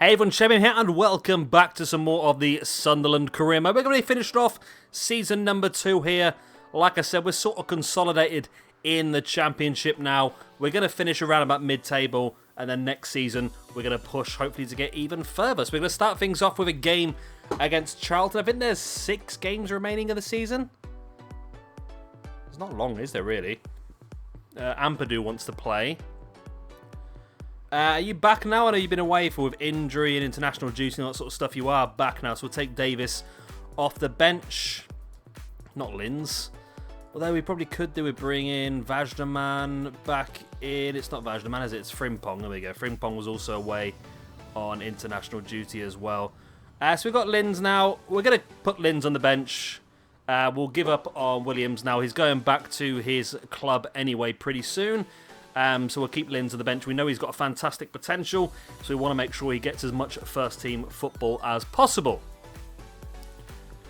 Hey everyone, Shemim here, and welcome back to some more of the Sunderland career mode. We're going to finish off season number 2 here. Like I said, we're sort of consolidated in the Championship now. We're going to finish around about mid-table, and then next season we're going to push, hopefully, to get even further. So we're going to start things off with a game against Charlton. I think there's 6 games remaining of the season. It's not long, is there, really? Ampadu wants to play. Are you back now? I know you've been away with injury and international duty and all that sort of stuff. You are back now, so we'll take Davis off the bench. Not Linz. Although we probably could do with bringing Vajdaman back in. It's not Vajdaman, is it? It's Frimpong. There we go. Frimpong was also away on international duty as well. So we've got Linz now. We're going to put Linz on the bench. We'll give up on Williams now. He's going back to his club anyway pretty soon. So we'll keep Linz on the bench. We know he's got a fantastic potential, so we want to make sure he gets as much first-team football as possible.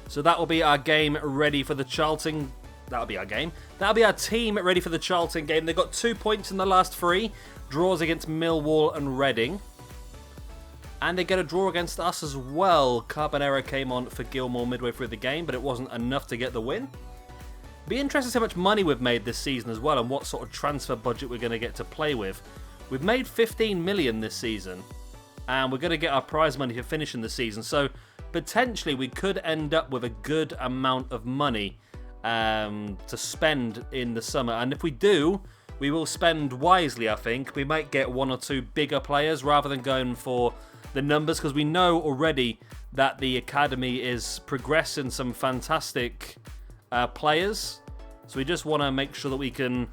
So that will be our game ready for the Charlton. That'll be our game. That'll be our team ready for the Charlton game. They've got 2 points in the last 3. Draws against Millwall and Reading. And they get a draw against us as well. Carbonera came on for Gilmore midway through the game, but it wasn't enough to get the win. Be interested to see how much money we've made this season as well, and what sort of transfer budget we're going to get to play with. We've made 15 million this season, and we're going to get our prize money for finishing the season. So potentially we could end up with a good amount of money to spend in the summer. And if we do, we will spend wisely, I think. We might get 1 or 2 bigger players rather than going for the numbers, because we know already that the academy is progressing some fantastic players. So we just want to make sure that we can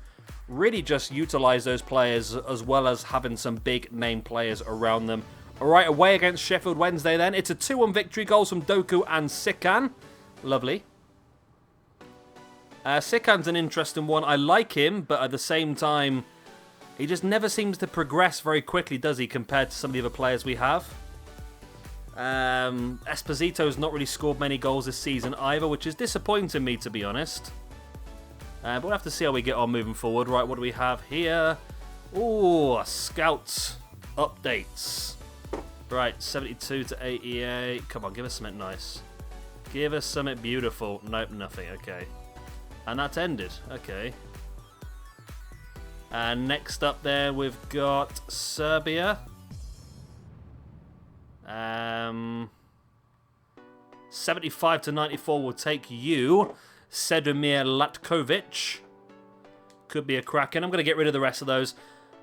really just utilise those players, as well as having some big name players around them. Alright, away against Sheffield Wednesday then. It's a 2-1 victory. Goals from Doku and Sikan. Lovely. Sikan's an interesting one. I like him, but at the same time, he just never seems to progress very quickly, does he, compared to some of the other players we have. Esposito's not really scored many goals this season either, which is disappointing me, to be honest. But we'll have to see how we get on moving forward. Right, what do we have here? Ooh, scout updates. Right, 72 to 88. Come on, give us something nice. Give us something beautiful. Nope, nothing. Okay. And that's ended. Okay. And next up there, we've got Serbia. 75 to 94 will take you. Sedomir Latkovic. Could be a cracking. I'm going to get rid of the rest of those.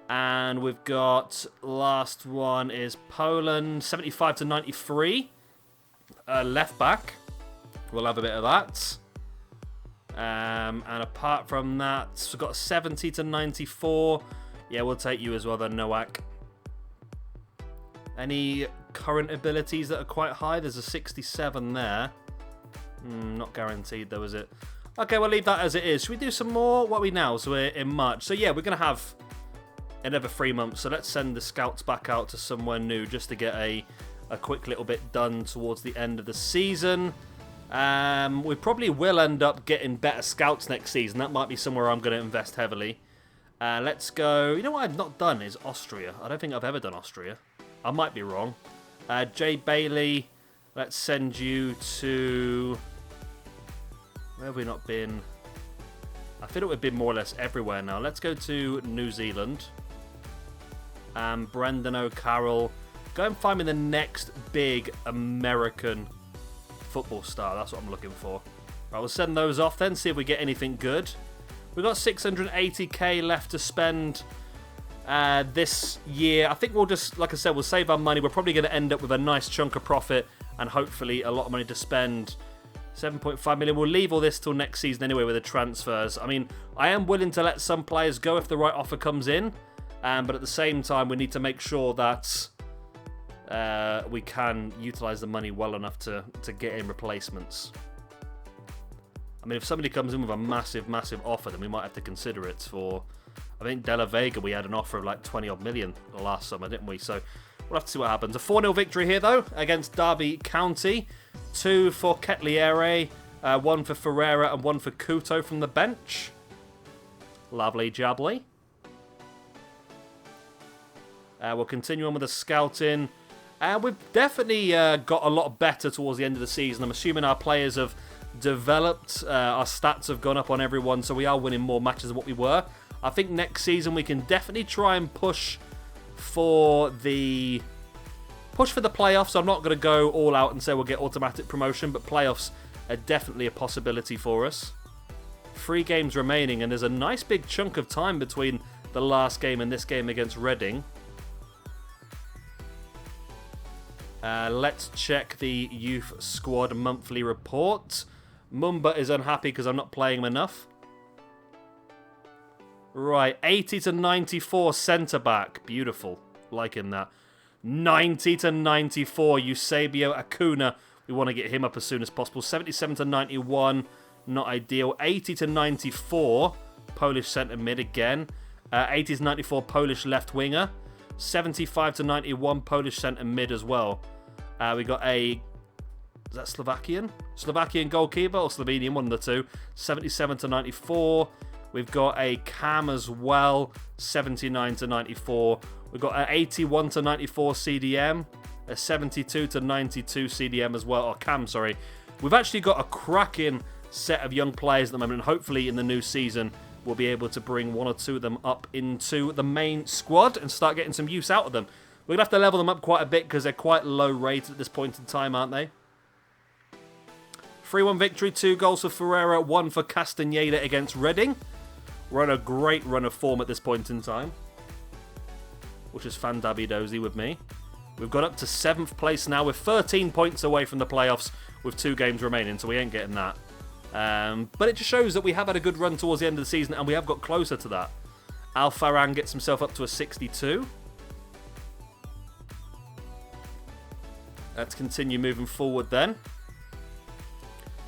And we've got, last one is Poland. 75 to 93. Left back. We'll have a bit of that. And apart from that, we've got 70 to 94. Yeah, we'll take you as well then, Nowak. Any current abilities that are quite high? There's a 67 there. Not guaranteed though, is it? Okay, we'll leave that as it is. Should we do some more? What are we now? So we're in March. So yeah, we're going to have another 3 months. So let's send the scouts back out to somewhere new just to get a quick little bit done towards the end of the season. We probably will end up getting better scouts next season. That might be somewhere I'm going to invest heavily. Let's go. You know what I've not done is Austria. I don't think I've ever done Austria. I might be wrong. Jay Bailey, let's send you to... Where have we not been? I feel it would be more or less everywhere now. Let's go to New Zealand. Brendan O'Carroll. Go and find me the next big American football star. That's what I'm looking for. Right, we'll send those off then, see if we get anything good. We've got 680k left to spend this year. I think we'll just, like I said, we'll save our money. We're probably going to end up with a nice chunk of profit and hopefully a lot of money to spend. 7.5 million. We'll leave all this till next season anyway with the transfers. I mean, I am willing to let some players go if the right offer comes in, but at the same time, we need to make sure that we can utilise the money well enough to get in replacements. I mean, if somebody comes in with a massive, massive offer, then we might have to consider it for... I think De La Vega, we had an offer of like 20-odd million last summer, didn't we? So we'll have to see what happens. A 4-0 victory here, though, against Derby County. 2 for Ketliere, 1 for Ferreira, and 1 for Couto from the bench. Lovely jubbly. We'll continue on with the scouting. And we've definitely got a lot better towards the end of the season. I'm assuming our players have developed. Our stats have gone up on everyone, so we are winning more matches than what we were. I think next season we can definitely try and push for the playoffs. I'm not going to go all out and say we'll get automatic promotion, but playoffs are definitely a possibility for us. 3 games remaining, and there's a nice big chunk of time between the last game and this game against Reading. Let's check the youth squad monthly report. Mumba is unhappy because I'm not playing him enough. Right, 80 to 94 centre back. Beautiful. Liking that. 90 to 94 Eusebio Acuna. We want to get him up as soon as possible. 77 to 91. Not ideal. 80 to 94 Polish centre mid again. 80 to 94 Polish left winger. 75 to 91 Polish centre mid as well. We got a... Is that Slovakian? Slovakian goalkeeper or Slovenian? One of the two. 77 to 94. We've got a Cam as well. 79 to 94. We've got an 81 to 94 CDM. A 72 to 92 CDM as well. Or Cam, sorry. We've actually got a cracking set of young players at the moment. And hopefully in the new season, we'll be able to bring 1 or 2 of them up into the main squad and start getting some use out of them. We're going to have to level them up quite a bit because they're quite low rated at this point in time, aren't they? 3-1 victory, 2 goals for Ferreira, 1 for Castaneda against Reading. We're on a great run of form at this point in time, which is fan-dabby-dozy with me. We've got up to 7th place now. We're 13 points away from the playoffs with 2 games remaining, so we ain't getting that. But it just shows that we have had a good run towards the end of the season, and we have got closer to that. Alfaran gets himself up to a 62. Let's continue moving forward then.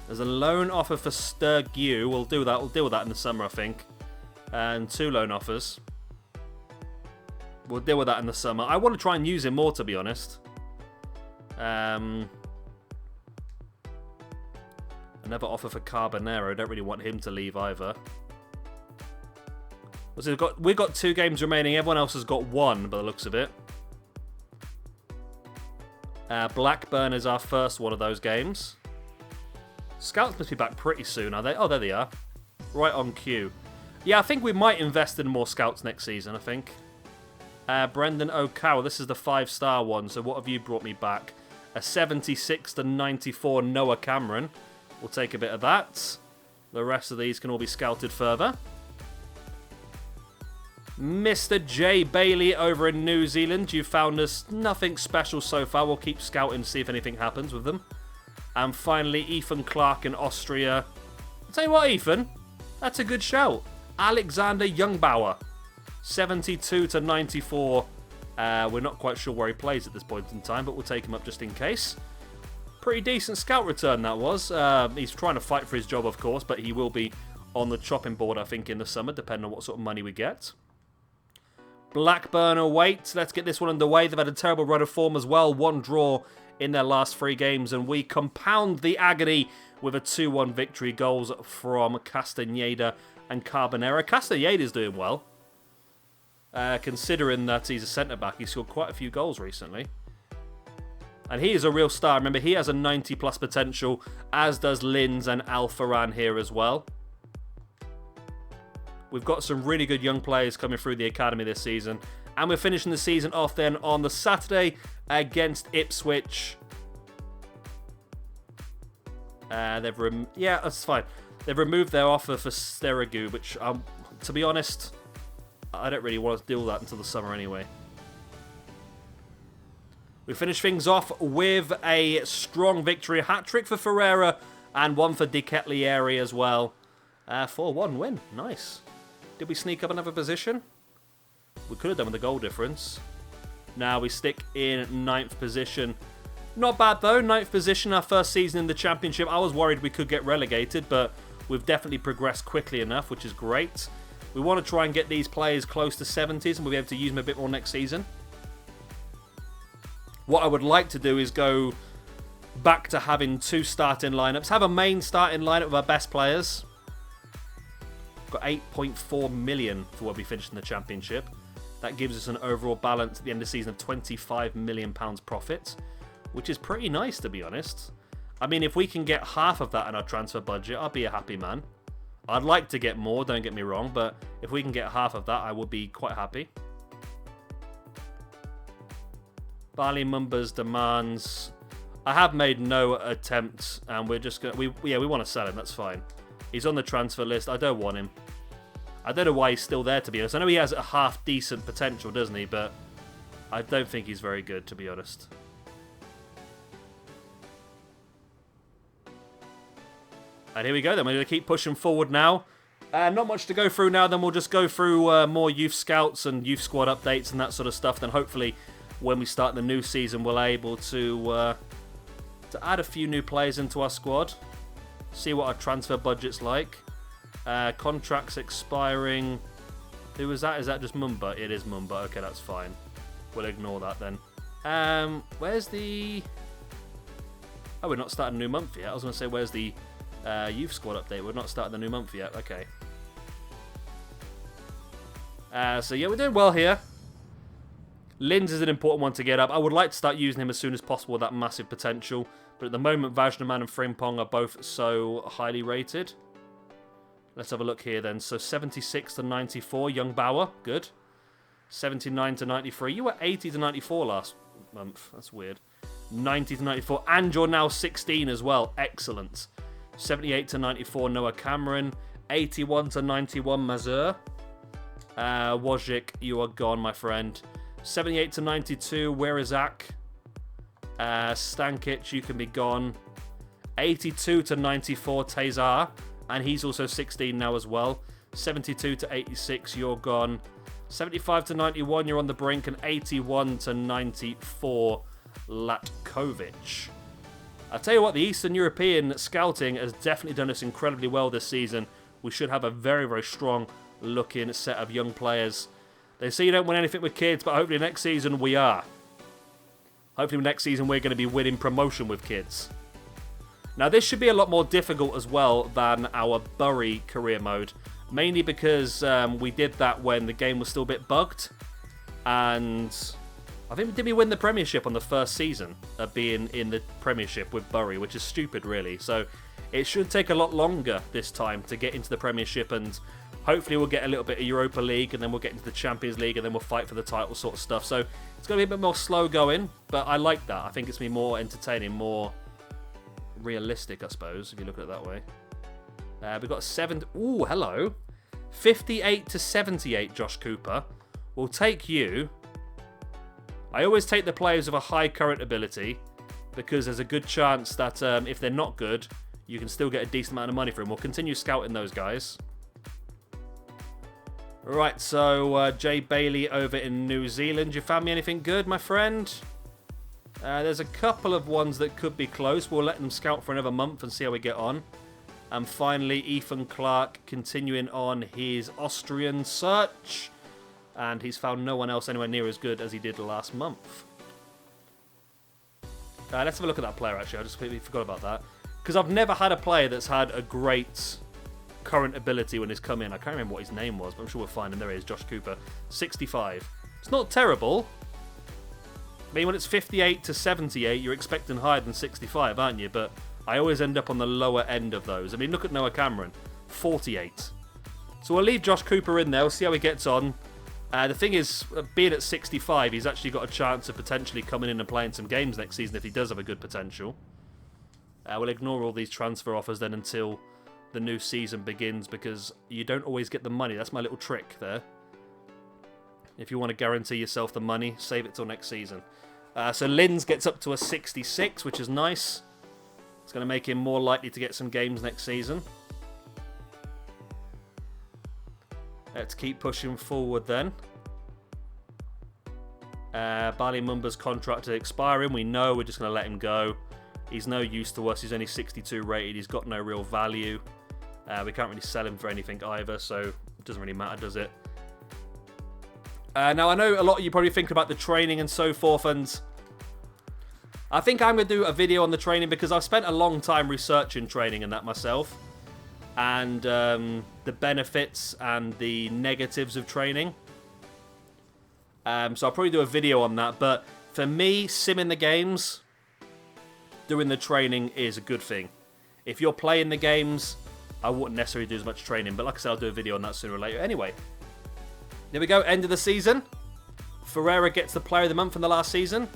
There's a loan offer for Sturgeon. We'll do that. We'll deal with that in the summer, I think. And 2 loan offers. We'll deal with that in the summer. I want to try and use him more, to be honest. Another offer for Carbonero. I don't really want him to leave either. So we've got 2 games remaining. Everyone else has got 1, by the looks of it. Blackburn is our first one of those games. Scouts must be back pretty soon, are they? Oh, there they are. Right on cue. Yeah, I think we might invest in more scouts next season, I think. Brendan O'Carroll, this is the 5-star one, so what have you brought me back? A 76 to 94 Noah Cameron. We'll take a bit of that. The rest of these can all be scouted further. Mr. J. Bailey over in New Zealand. You found us nothing special so far. We'll keep scouting to see if anything happens with them. And finally, Ethan Clarke in Austria. I'll tell you what, Ethan. That's a good shout. Alexander Youngbauer. 72 to 94. We're not quite sure where he plays at this point in time, but we'll take him up just in case. Pretty decent scout return that was. He's trying to fight for his job, of course, but he will be on the chopping board, I think, in the summer, depending on what sort of money we get. Blackburn await. Let's get this one underway. They've had a terrible run of form as well. 1 draw in their last 3 games, and we compound the agony with a 2-1 victory. Goals from Castaneda and Carbonero. Castaneda's doing well. Considering that he's a centre-back, he's scored quite a few goals recently. And he is a real star. Remember, he has a 90-plus potential, as does Linz and Alfaran here as well. We've got some really good young players coming through the academy this season. And we're finishing the season off then on the Saturday against Ipswich. Yeah, that's fine. They've removed their offer for Sterigou, which, to be honest, I don't really want to deal with that until the summer anyway. We finish things off with a strong victory. A hat-trick for Ferreira and 1 for De Ketelaere as well. 4-1 win. Nice. Did we sneak up another position? We could have done with the goal difference. Now we stick in 9th position. Not bad though, 9th position, our first season in the Championship. I was worried we could get relegated, but we've definitely progressed quickly enough, which is great. We want to try and get these players close to 70s, and we'll be able to use them a bit more next season. What I would like to do is go back to having 2 starting lineups. Have a main starting lineup with our best players. Got 8.4 million for when we finish in the Championship. That gives us an overall balance at the end of the season of £25 million profit, which is pretty nice, to be honest. I mean, if we can get half of that in our transfer budget, I'll be a happy man. I'd like to get more, don't get me wrong, but if we can get half of that, I will be quite happy. Bali Mumba's demands. I have made no attempt, and we're just going to... we want to sell him, that's fine. He's on the transfer list. I don't want him. I don't know why he's still there, to be honest. I know he has a half-decent potential, doesn't he? But I don't think he's very good, to be honest. And here we go, then. We're going to keep pushing forward now. Not much to go through now. Then we'll just go through more youth scouts and youth squad updates and that sort of stuff. Then hopefully, when we start the new season, we'll be able to add a few new players into our squad. See what our transfer budget's like. Contracts expiring. Who was that? Is that just Mumba? It is Mumba. Okay, that's fine. We'll ignore that then. Where's the... Oh, we're not starting a new month yet. I was going to say, where's the youth squad update? We're not starting the new month yet. Okay. So, yeah, we're doing well here. Linz is an important one to get up. I would like to start using him as soon as possible with that massive potential. But at the moment, Vajnaman and Frimpong are both so highly rated. Let's have a look here then. So 76 to 94, Young Bauer, good. 79 to 93. You were 80 to 94 last month. That's weird. 90 to 94. And you're now 16 as well. Excellent. 78 to 94, Noah Cameron. 81 to 91, Mazur. Wojcik, you are gone, my friend. 78 to 92, where is Zach? Stankic, you can be gone. 82 to 94, Tezar. And he's also 16 now as well. 72 to 86, you're gone. 75 to 91, you're on the brink. And 81 to 94, Latkovic. I'll tell you what, the Eastern European scouting has definitely done us incredibly well this season. We should have a very, very strong looking set of young players. They say you don't win anything with kids, but hopefully next season we are. Hopefully next season we're going to be winning promotion with kids. Now this should be a lot more difficult as well than our Bury career mode. Mainly because we did that when the game was still a bit bugged. And I think, did we win the Premiership on the first season of being in the Premiership with Bury, which is stupid really. So it should take a lot longer this time to get into the Premiership, and hopefully we'll get a little bit of Europa League, and then we'll get into the Champions League, and then we'll fight for the title sort of stuff. So it's going to be a bit more slow going, but I like that. I think it's going to be more entertaining, more realistic, I suppose, if you look at it that way. We've got 7... Ooh, hello. 58 to 78, Josh Cooper. We'll take you. I always take the players of a high current ability, because there's a good chance that if they're not good, you can still get a decent amount of money for them. We'll continue scouting those guys. Right, so Jay Bailey over in New Zealand. You found me anything good, my friend? There's a couple of ones that could be close. We'll let them scout for another month and see how we get on. And finally, Ethan Clarke continuing on his Austrian search. And he's found no one else anywhere near as good as he did last month. Let's have a look at that player, actually. I just completely forgot about that. Because I've never had a player that's had a great current ability when he's come in. I can't remember what his name was, but I'm sure we'll find him. There he is, Josh Cooper. 65. It's not terrible. I mean, when it's 58 to 78, you're expecting higher than 65, aren't you? But I always end up on the lower end of those. I mean, look at Noah Cameron. 48. So we'll leave Josh Cooper in there. We'll see how he gets on. The thing is, being at 65, he's actually got a chance of potentially coming in and playing some games next season if he does have a good potential. We'll ignore all these transfer offers then until the new season begins, because you don't always get the money. That's my little trick there. If you want to guarantee yourself the money, save it till next season. So Linz gets up to a 66, which is nice. It's going to make him more likely to get some games next season. Let's keep pushing forward then. Bali Mumba's contract is expiring. We know we're just going to let him go. He's no use to us. He's only 62 rated. He's got no real value. We can't really sell him for anything either, so it doesn't really matter, does it? Now, I know a lot of you probably think about the training and so forth, and I think I'm going to do a video on the training because I've spent a long time researching training and that myself, and the benefits and the negatives of training. So I'll probably do a video on that. But for me, simming the games, doing the training is a good thing. If you're playing the games, I wouldn't necessarily do as much training. But like I said, I'll do a video on that sooner or later. Anyway, there we go. End of the season. Ferreira gets the Player of the Month in the last season.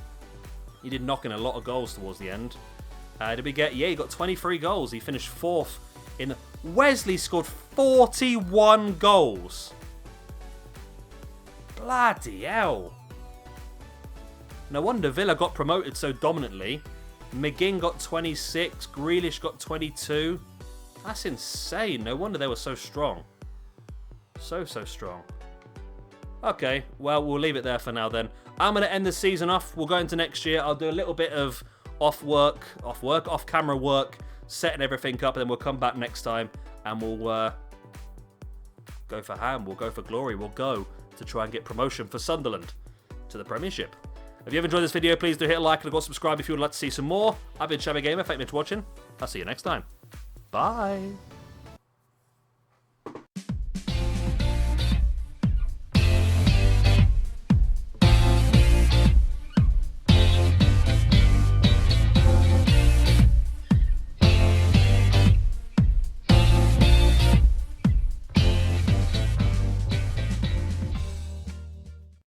He did knock in a lot of goals towards the end. Did we get... Yeah, he got 23 goals. He finished 4th in... Wesley scored 41 goals. Bloody hell. No wonder Villa got promoted so dominantly. McGinn got 26. Grealish got 22. That's insane. No wonder they were so strong. So strong. Okay, well, we'll leave it there for now then. I'm going to end the season off. We'll go into next year. I'll do a little bit of off-camera work, setting everything up, and then we'll come back next time and we'll go for ham. We'll go for glory. We'll go to try and get promotion for Sunderland to the Premiership. If you have enjoyed this video, please do hit a like and go subscribe if you would like to see some more. I've been Shabby Gamer. Thank you for watching. I'll see you next time. Bye.